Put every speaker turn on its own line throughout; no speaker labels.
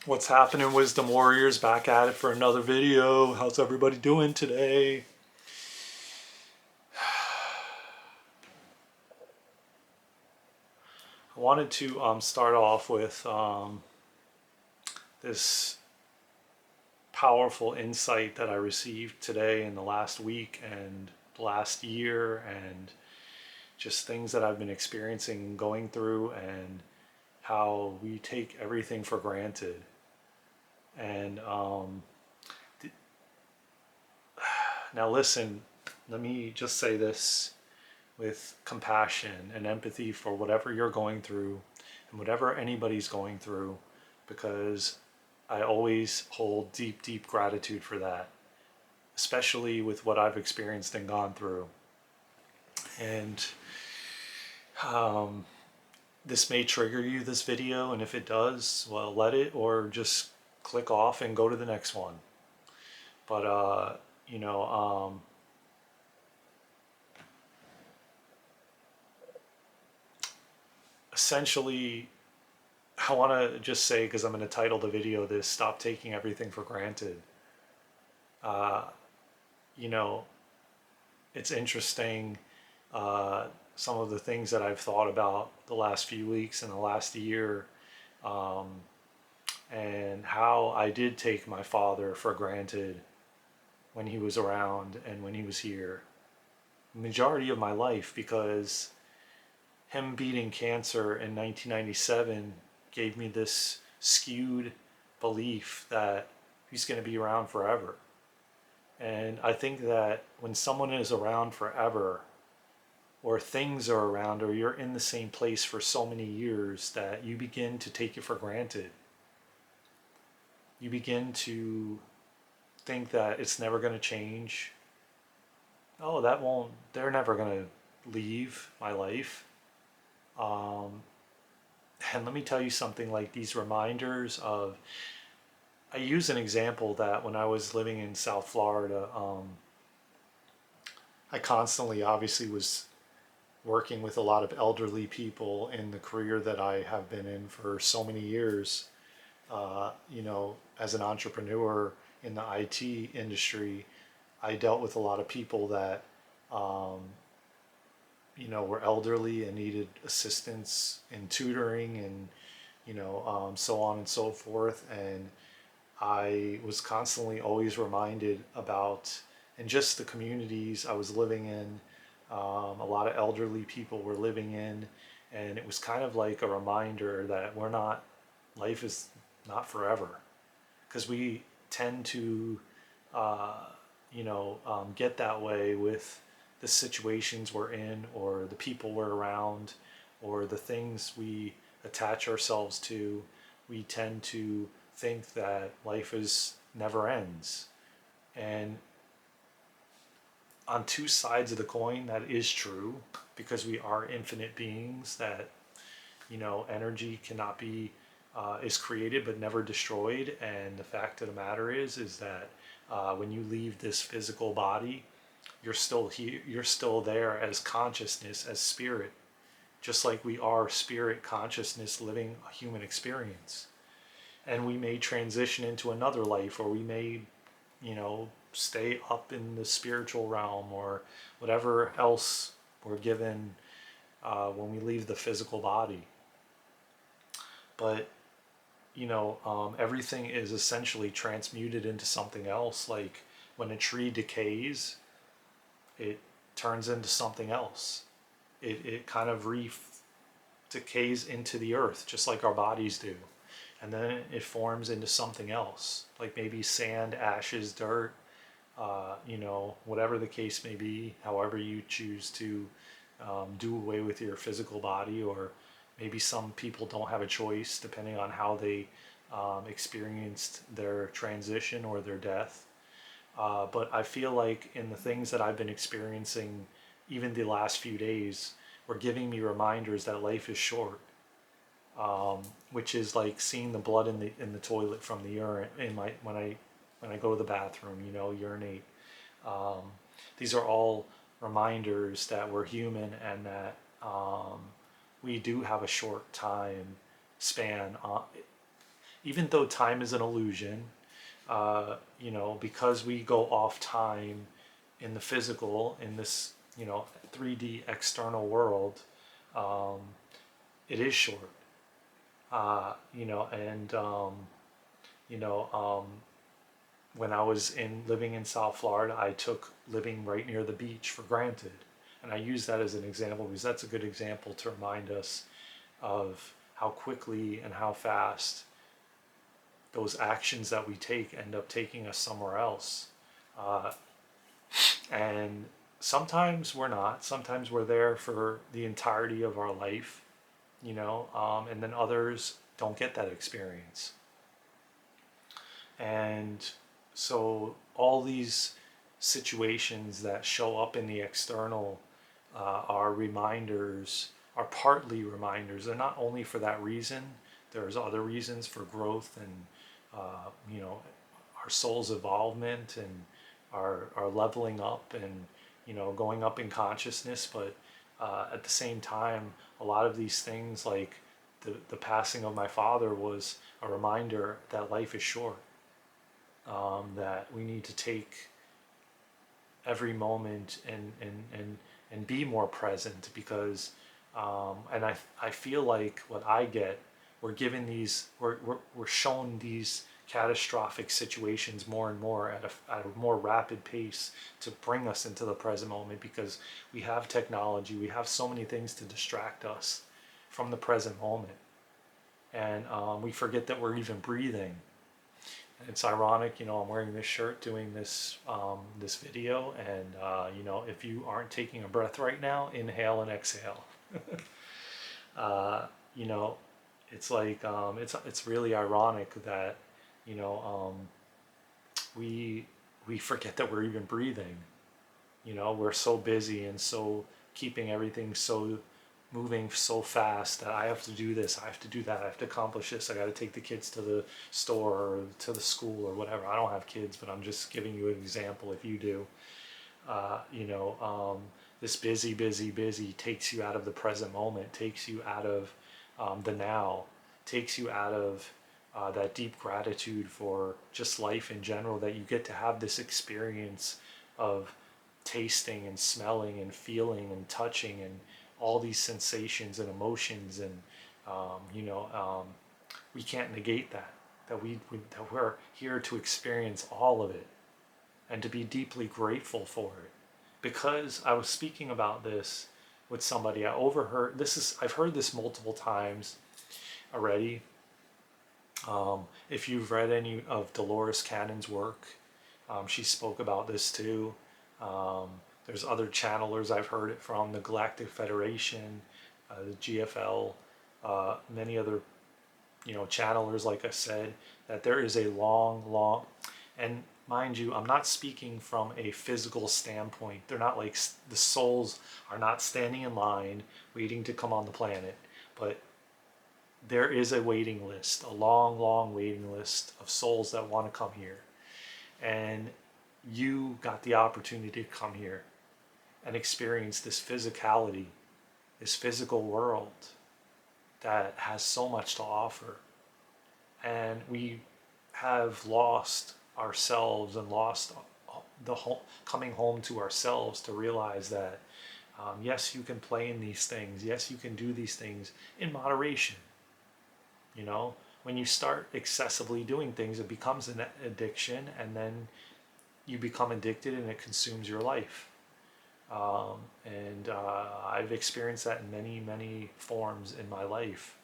What's happening, Wisdom Warriors? Back at it for another video. How's everybody doing today? I wanted to start off with this powerful insight that I received today in the last week and last year, and just things that I've been experiencing and going through, and how we take everything for granted. And now, listen, let me just say this with compassion and empathy for whatever you're going through and whatever anybody's going through, because I always hold deep, deep gratitude for that, especially with what I've experienced and gone through. And um, this may trigger you, this video, and if it does, well, let it, or just click off and go to the next one. But, you know, essentially, I want to just say, because I'm going to title the video this, Stop Taking Everything for Granted. Uh, you know, it's interesting, some of the things that I've thought about the last few weeks and the last year, um, and how I did take my father for granted when he was around and when he was here. Majority of my life, because him beating cancer in 1997 gave me this skewed belief that he's going to be around forever. And I think that when someone is around forever, or things are around, or you're in the same place for so many years, that you begin to take it for granted. You begin to think that it's never going to change. Oh, they're never going to leave my life. Um, and let me tell you something, like these reminders of, I use an example that when I was living in South Florida, I constantly obviously was working with a lot of elderly people in the career that I have been in for so many years. As an entrepreneur in the IT industry, I dealt with a lot of people that, um, were elderly and needed assistance in tutoring and, so on and so forth. And I was constantly always reminded about, and just the communities I was living in, a lot of elderly people were living in, and it was kind of like a reminder that life is not forever, because we tend to, get that way with the situations we're in, or the people we're around, or the things we attach ourselves to. We tend to think that life is never ends. And on two sides of the coin, that is true, because we are infinite beings, that, energy cannot be, is created but never destroyed. And the fact of the matter is that when you leave this physical body, you're still here, you're still there as consciousness, as spirit, just like we are spirit consciousness living a human experience. And we may transition into another life, or we may, stay up in the spiritual realm, or whatever else we're given when we leave the physical body. But, everything is essentially transmuted into something else. Like when a tree decays, it turns into something else. It kind of decays into the earth, just like our bodies do. And then it forms into something else, like maybe sand, ashes, dirt, whatever the case may be, however you choose to do away with your physical body. Or maybe some people don't have a choice, depending on how they experienced their transition or their death. But I feel like in the things that I've been experiencing, even the last few days, were giving me reminders that life is short. Which is like seeing the blood in the toilet from the urine in my when I go to the bathroom, urinate. Um, these are all reminders that we're human, and that we do have a short time span. even though time is an illusion, because we go off time in the physical, in this, 3D external world, um, it is short. And you know, um, when I was living in South Florida, I took living right near the beach for granted, and I use that as an example because that's a good example to remind us of how quickly and how fast those actions that we take end up taking us somewhere else. Uh, and sometimes we're not. Sometimes we're there for the entirety of our life, and then others don't get that experience. And so all these situations that show up in the external are reminders, are partly reminders. They're not only for that reason. There's other reasons for growth and uh, you know our soul's involvement and our leveling up and going up in consciousness. But at the same time, a lot of these things, like the passing of my father, was a reminder that life is short, that we need to take every moment and be more present, because and I feel like what I get, we're given these, we're shown these catastrophic situations more and more at a more rapid pace to bring us into the present moment, because we have technology, we have so many things to distract us from the present moment, and we forget that we're even breathing. It's ironic, I'm wearing this shirt doing this video, and if you aren't taking a breath right now, inhale and exhale. uh, you know, it's like it's really ironic that you know um, we we forget that we're even breathing. We're so busy and so keeping everything so moving so fast that I have to do this, I have to do that, I have to accomplish this, I got to take the kids to the store or to the school or whatever. I don't have kids, but I'm just giving you an example if you do. Uh, you know, um, this busy, busy, busy takes you out of the present moment, takes you out of the now, takes you out of that deep gratitude for just life in general, that you get to have this experience of tasting and smelling and feeling and touching and all these sensations and emotions. And um, you know um, we can't negate that we're here to experience all of it and to be deeply grateful for it. Because I was speaking about this with somebody, I've heard this multiple times already. If you've read any of Dolores Cannon's work, she spoke about this too. Um, there's other channelers I've heard it from, the Galactic Federation, the GFL, many other channelers, like I said, that there is a long, and mind you, I'm not speaking from a physical standpoint. They're not like, the souls are not standing in line waiting to come on the planet, but there is a waiting list, a long waiting list of souls that want to come here. And you got the opportunity to come here and experience this physicality, this physical world that has so much to offer. And we have lost ourselves and lost coming home to ourselves to realize that yes, you can play in these things. Yes, you can do these things in moderation. When you start excessively doing things, it becomes an addiction, and then you become addicted and it consumes your life. And I've experienced that in many forms in my life.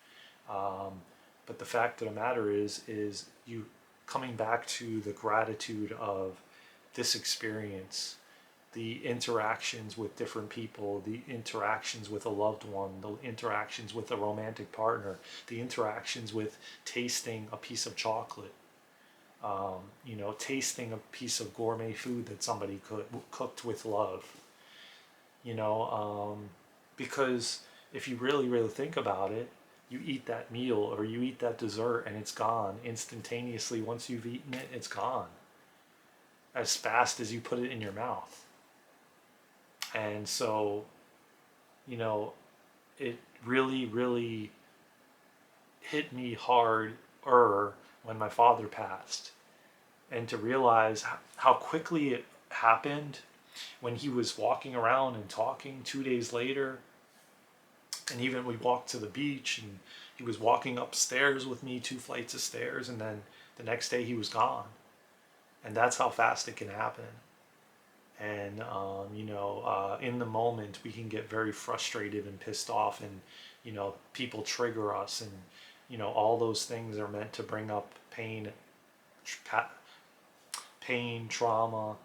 Um, but the fact of the matter is you coming back to the gratitude of this experience, the interactions with different people, the interactions with a loved one, the interactions with a romantic partner, the interactions with tasting a piece of chocolate, tasting a piece of gourmet food that somebody cooked with love, you know, because if you really think about it, you eat that meal or you eat that dessert and it's gone instantaneously. Once you've eaten it, it's gone as fast as you put it in your mouth. And so, you know, it really hit me hard when my father passed, and to realize how quickly it happened when he was walking around and talking 2 days later. And even we walked to the beach and he was walking upstairs with me, 2 flights of stairs, and then the next day he was gone. And that's how fast it can happen. And in the moment we can get very frustrated and pissed off, and people trigger us, and all those things are meant to bring up pain, trauma,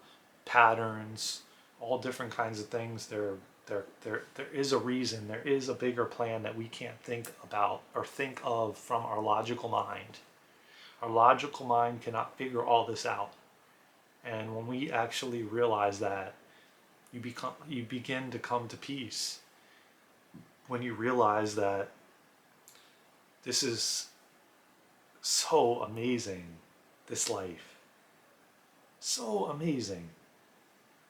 patterns, all different kinds of things. There is a reason, there is a bigger plan that we can't think about or think of from our logical mind. Our logical mind cannot figure all this out. And when we actually realize that, you begin to come to peace. When you realize that this is so amazing, this life, so amazing,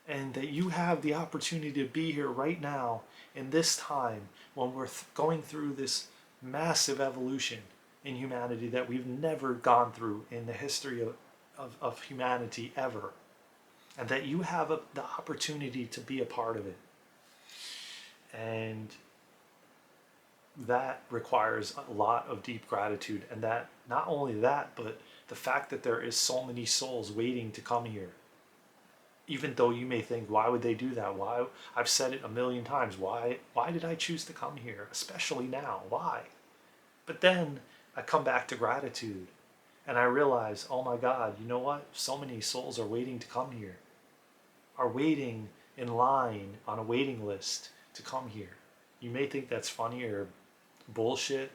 and that you have the opportunity to be here right now in this time when we're going through this massive evolution in humanity that we've never gone through in the history of humanity ever, and that you have the opportunity to be a part of it. And that requires a lot of deep gratitude, and that not only that, but the fact that there is so many souls waiting to come here. Even though you may think, why would they do that? Why? I've said it a million times. Why did I choose to come here, especially now? Why? But then I come back to gratitude, and I realize, oh my God, you know what? So many souls are waiting to come here, are waiting in line on a waiting list to come here. You may think that's funny or bullshit.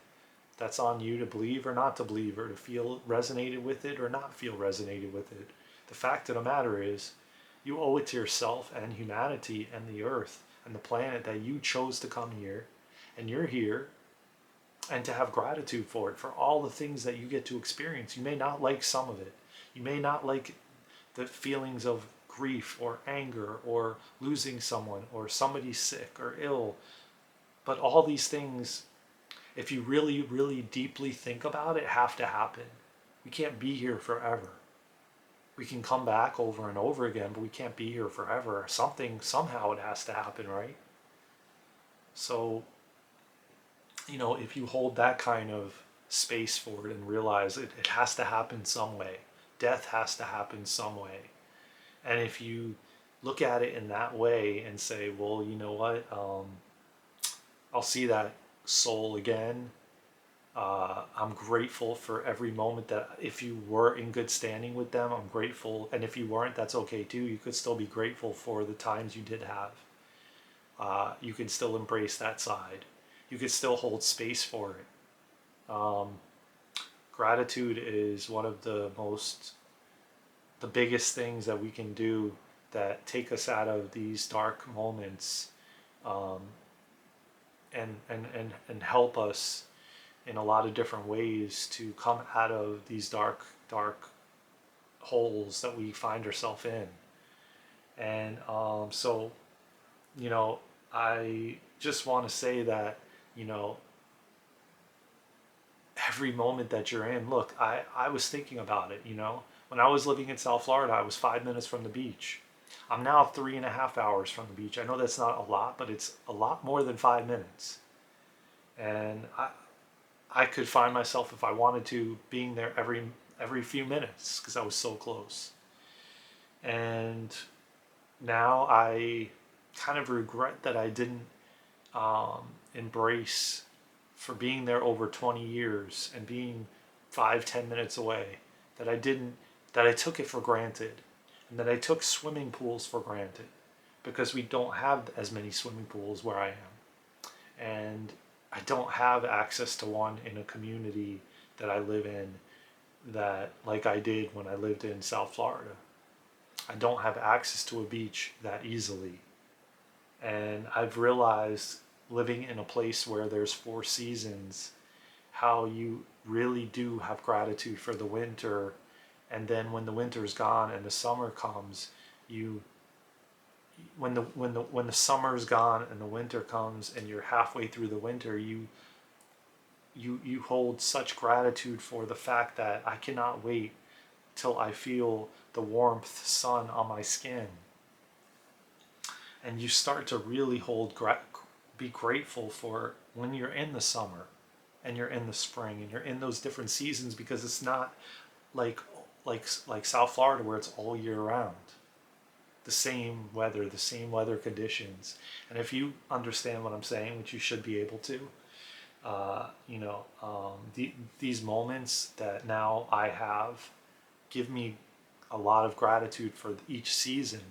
That's on you to believe or not to believe, or to feel resonated with it or not feel resonated with it. The fact of the matter is, you owe it to yourself and humanity and the earth and the planet that you chose to come here, and you're here, and to have gratitude for it, for all the things that you get to experience. You may not like some of it. You may not like the feelings of grief or anger or losing someone or somebody sick or ill. But all these things, if you really, really deeply think about it, have to happen. We can't be here forever. We can come back over and over again, but we can't be here forever. Somehow it has to happen, right? So, if you hold that kind of space for it and realize it has to happen some way, death has to happen some way. And if you look at it in that way and say, well, you know what, I'll see that soul again. I'm grateful for every moment that, if you were in good standing with them, I'm grateful. And if you weren't, that's okay too. You could still be grateful for the times you did have. You can still embrace that side. You could still hold space for it. Gratitude is one of the biggest things that we can do that take us out of these dark moments, and help us in a lot of different ways to come out of these dark holes that we find ourselves in. And so, I just want to say that, every moment that you're in, look, I was thinking about it, when I was living in South Florida, I was 5 minutes from the beach. I'm now 3.5 hours from the beach. I know that's not a lot, but it's a lot more than 5 minutes. And I could find myself, if I wanted to, being there every few minutes because I was so close. And now I kind of regret that I didn't embrace, for being there over 20 years and being 5-10 minutes away, that I took it for granted, and that I took swimming pools for granted, because we don't have as many swimming pools where I am, and I don't have access to one in a community that I live in, that like I did when I lived in South Florida. I don't have access to a beach that easily. And I've realized, living in a place where there's 4 seasons, how you really do have gratitude for the winter. And then when the winter's gone and the summer comes, when the summer's gone and the winter comes and you're halfway through the winter, you you hold such gratitude for the fact that I cannot wait till I feel the warmth sun on my skin. And you start to really be grateful for when you're in the summer and you're in the spring and you're in those different seasons, because it's not like like South Florida where it's all year round. The same weather conditions. And if you understand what I'm saying, which you should be able to, these moments that now I have give me a lot of gratitude for each season,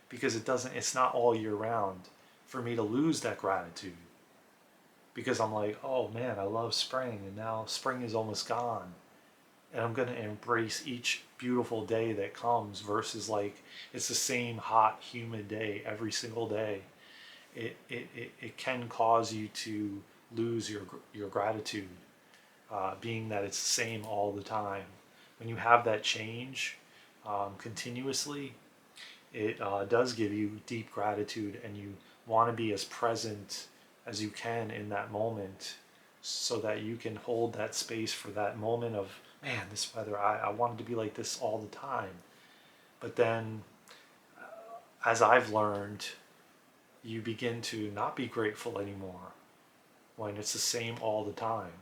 because it's not all year round for me to lose that gratitude, because I'm like, oh man, I love spring, and now spring is almost gone, and I'm going to embrace each beautiful day that comes, versus like it's the same hot humid day every single day. It can cause you to lose your gratitude, being that it's the same all the time. When you have that change continuously, it does give you deep gratitude, and you want to be as present as you can in that moment, so that you can hold that space for that moment of, man, this weather, I wanted to be like this all the time. But then, as I've learned, you begin to not be grateful anymore when it's the same all the time.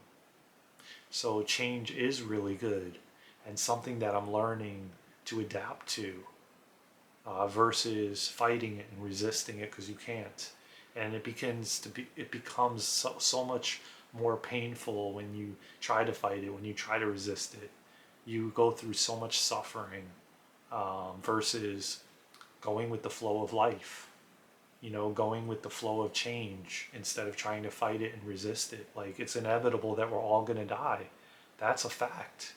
So change is really good, and something that I'm learning to adapt to, versus fighting it and resisting it because you can't. And it becomes so much more painful when you try to fight it, when you try to resist it. You go through so much suffering, versus going with the flow of life. Going with the flow of change instead of trying to fight it and resist it. Like, it's inevitable that we're all going to die. That's a fact.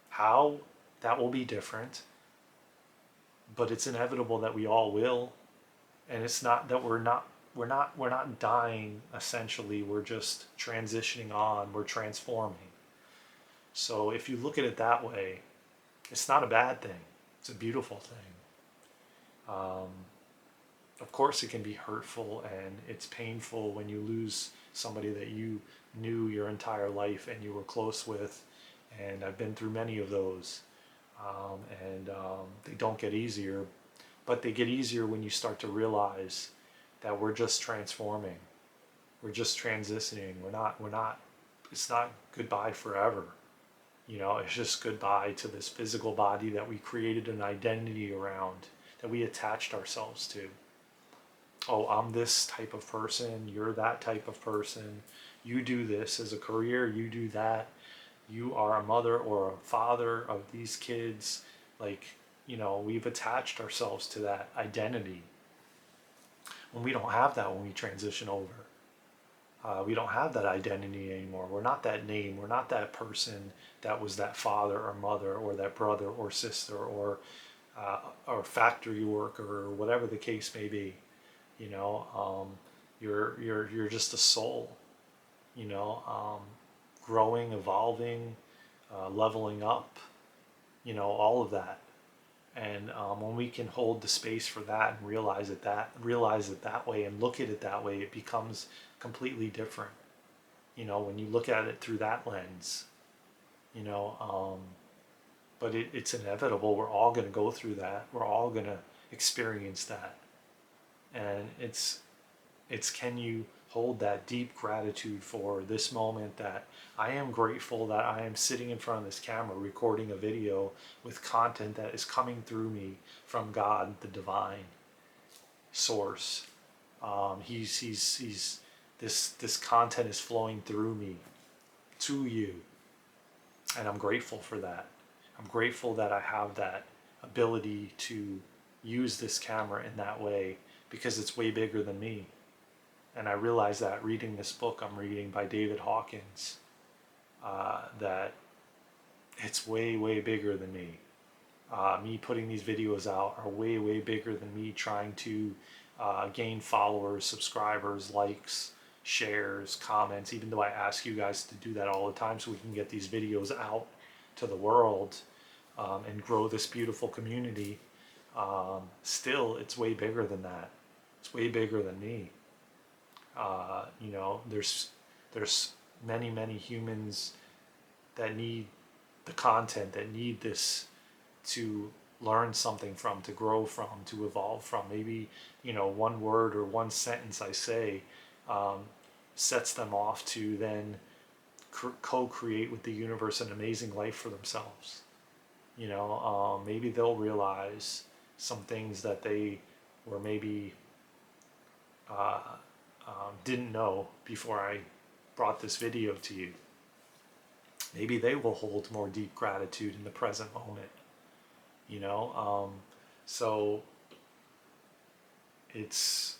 How? That will be different, but it's inevitable that we all will. And it's not that we're not dying, essentially. We're just transitioning on, we're transforming. So if you look at it that way, it's not a bad thing. It's a beautiful thing. Um, of course, it can be hurtful and it's painful when you lose somebody that you knew your entire life and you were close with. And I've been through many of those. They don't get easier, but they get easier when you start to realize that we're just transforming. We're just transitioning. It's not goodbye forever. It's just goodbye to this physical body that we created an identity around, that we attached ourselves to. Oh, I'm this type of person, you're that type of person, you do this as a career, you do that, you are a mother or a father of these kids. Like, we've attached ourselves to that identity. When we don't have that, when we transition over, we don't have that identity anymore. We're not that name. We're not that person that was that father or mother or that brother or sister or factory worker or whatever the case may be. You're just a soul. You know, um, Growing, evolving, leveling up. All of that. And when we can hold the space for that and realize it that way and look at it that way, it becomes completely different. When you look at it through that lens, you know, um, but it's inevitable. We're all going to go through that. We're all going to experience that. And it's can you hold that deep gratitude for this moment, that I am grateful that I am sitting in front of this camera recording a video with content that is coming through me from God, the divine source. He's this content is flowing through me to you, and I'm grateful for that. I'm grateful that I have that ability to use this camera in that way, because it's way bigger than me. And I realize that reading this book I'm reading by David Hawkins, that it's way, way bigger than me. Me putting these videos out are way, way bigger than me trying to gain followers, subscribers, likes, shares, comments, even though I ask you guys to do that all the time so we can get these videos out to the world, and grow this beautiful community. Still, it's way bigger than that. It's way bigger than me. There's many, many humans that need the content, that need this to learn something from, to grow from, to evolve from. Maybe, one word or one sentence I say um, sets them off to then co-create with the universe an amazing life for themselves. Maybe they'll realize some things that they were maybe uh, didn't know before I brought this video to you. Maybe they will hold more deep gratitude in the present moment. you know so it's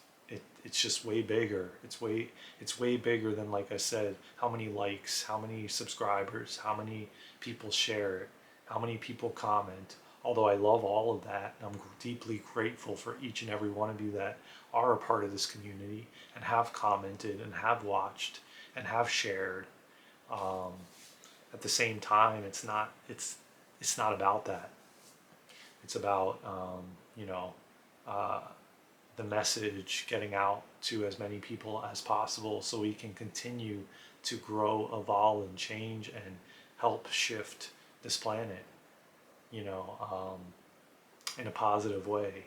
just way bigger. It's way bigger than, like I said, how many likes, how many subscribers, how many people share it, how many people comment. Although I love all of that, and I'm deeply grateful for each and every one of you that are a part of this community and have commented and have watched and have shared. um, at the same time, it's not about that. It's about uh, the message getting out to as many people as possible, so we can continue to grow, evolve, and change and help shift this planet, you know, um, in a positive way,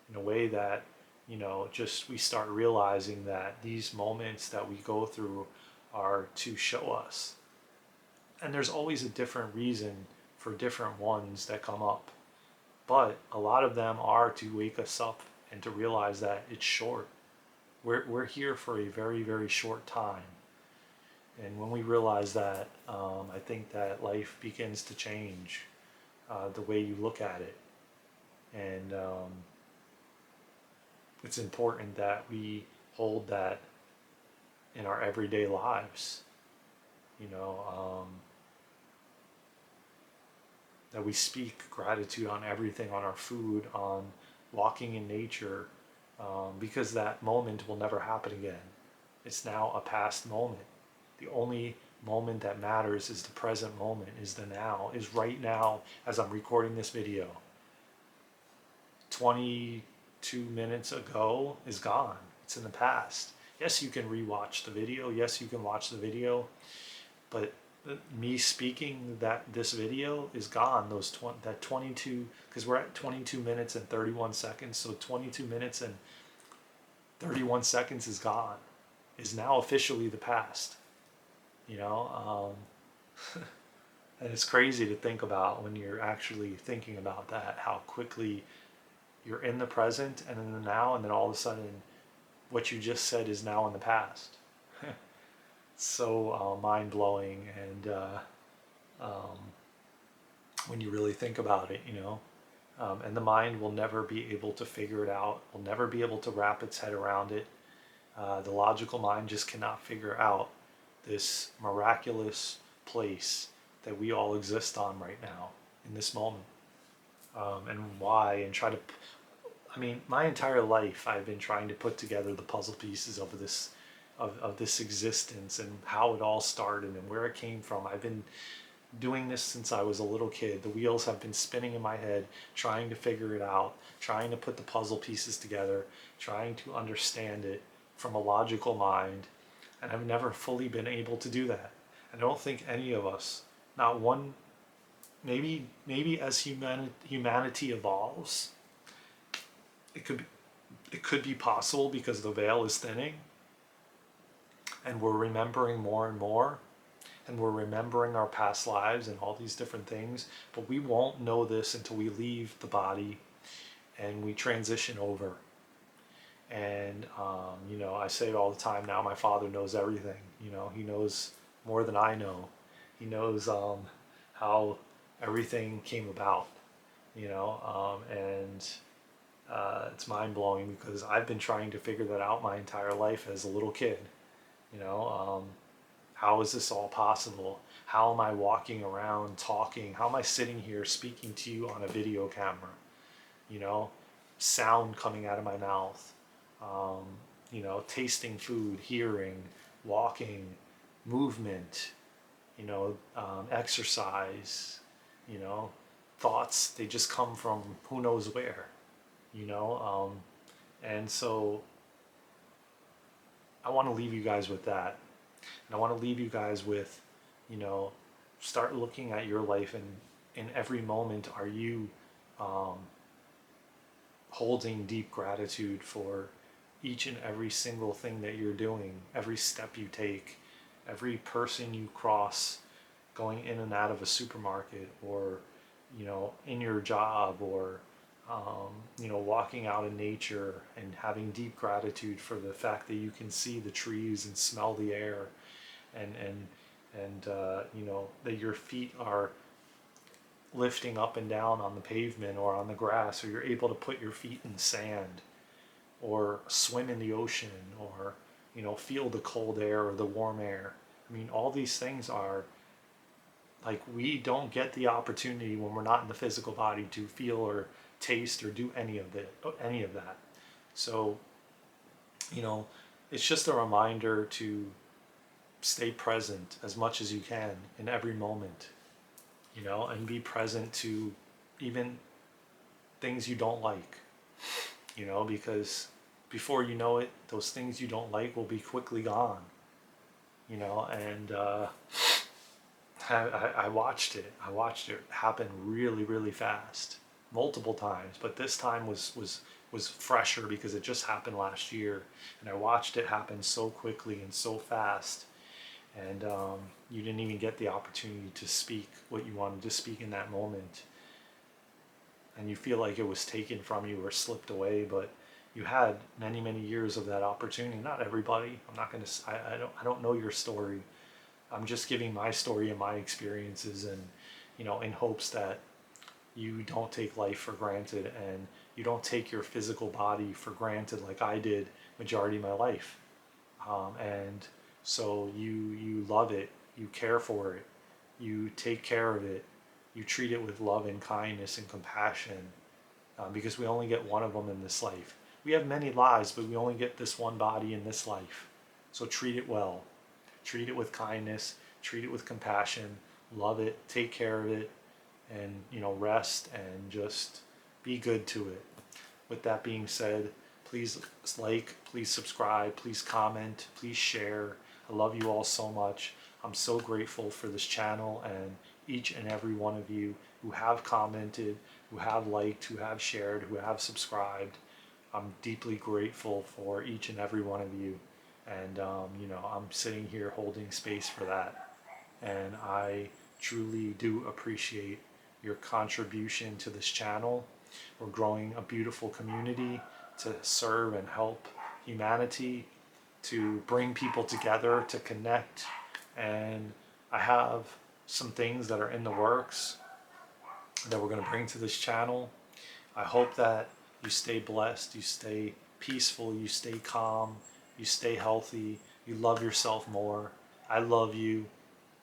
in a way that, just we start realizing that these moments that we go through are to show us. And there's always a different reason for different ones that come up. But a lot of them are to wake us up and to realize that it's short. We're here for a very, very short time. And when we realize that, I think that life begins to change the way you look at it. And it's important that we hold that in our everyday lives. You know, that we speak gratitude on everything, on our food, on walking in nature, because that moment will never happen again. It's now a past moment. The only moment that matters is the present moment, is the now, is right now as I'm recording this video. 22 minutes ago is gone. It's in the past. Yes, you can rewatch the video. Yes, you can watch the video, but me speaking this video is gone. That 22, because we're at 22 minutes and 31 seconds, so 22 minutes and 31 seconds is gone, is now officially the past. And it's crazy to think about when you're actually thinking about that, how quickly you're in the present and in the now, and then all of a sudden what you just said is now in the past. So mind-blowing. And when you really think about it, and the mind will never be able to figure it out, will never be able to wrap its head around it. The logical mind just cannot figure out this miraculous place that we all exist on right now in this moment. And why, and my entire life I've been trying to put together the puzzle pieces of this existence, and how it all started and where it came from. I've been doing this since I was a little kid. The wheels have been spinning in my head, trying to figure it out, trying to put the puzzle pieces together, trying to understand it from a logical mind, and I've never fully been able to do that. I don't think any of us, not one, maybe as humanity evolves, it could be possible, because the veil is thinning and we're remembering more and more, and we're remembering our past lives and all these different things, but we won't know this until we leave the body and we transition over. And I say it all the time now, my father knows everything. He knows more than I know. He knows how everything came about. And it's mind-blowing, because I've been trying to figure that out my entire life as a little kid. How is this all possible? How am I walking around talking? How am I sitting here speaking to you on a video camera? Sound coming out of my mouth, tasting food, hearing, walking, movement, exercise, thoughts, they just come from who knows where, and so I want to leave you guys with that. And I want to leave you guys with, you know, start looking at your life, and in every moment, are you um, holding deep gratitude for each and every single thing that you're doing, every step you take, every person you cross going in and out of a supermarket, or in your job, or walking out in nature, and having deep gratitude for the fact that you can see the trees and smell the air, and that your feet are lifting up and down on the pavement or on the grass, or you're able to put your feet in sand, or swim in the ocean, or feel the cold air or the warm air. I mean, all these things are like, we don't get the opportunity when we're not in the physical body to feel or taste or do any of that. So, you know, it's just a reminder to stay present as much as you can in every moment, and be present to even things you don't like, because before you know it, those things you don't like will be quickly gone, and I watched it. I watched it happen really, really fast, multiple times. But this time was fresher because it just happened last year, and I watched it happen so quickly and so fast. And you didn't even get the opportunity to speak what you wanted to speak in that moment, and you feel like it was taken from you or slipped away. But you had many, many years of that opportunity. Not everybody. I'm not gonna. I don't know your story. I'm just giving my story and my experiences, and in hopes that you don't take life for granted, and you don't take your physical body for granted like I did majority of my life. And so you love it, you care for it, you take care of it, you treat it with love and kindness and compassion, because we only get one of them in this life. We have many lives, but we only get this one body in this life. So treat it well. Treat it with kindness, treat it with compassion, love it, take care of it, and rest, and just be good to it. With that being said, please like, please subscribe, please comment, please share. I love you all so much. I'm so grateful for this channel and each and every one of you who have commented, who have liked, who have shared, who have subscribed. I'm deeply grateful for each and every one of you. And, I'm sitting here holding space for that. And I truly do appreciate your contribution to this channel. We're growing a beautiful community to serve and help humanity, to bring people together, to connect. And I have some things that are in the works that we're going to bring to this channel. I hope that you stay blessed, you stay peaceful, you stay calm, you stay healthy, you love yourself more. I love you.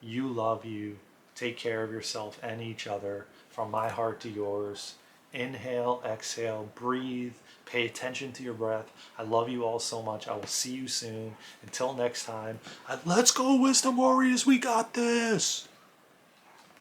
You love you. Take care of yourself and each other. From my heart to yours. Inhale, exhale, breathe, pay attention to your breath. I love you all so much. I will see you soon. Until next time, and let's go, Wisdom Warriors. We got this.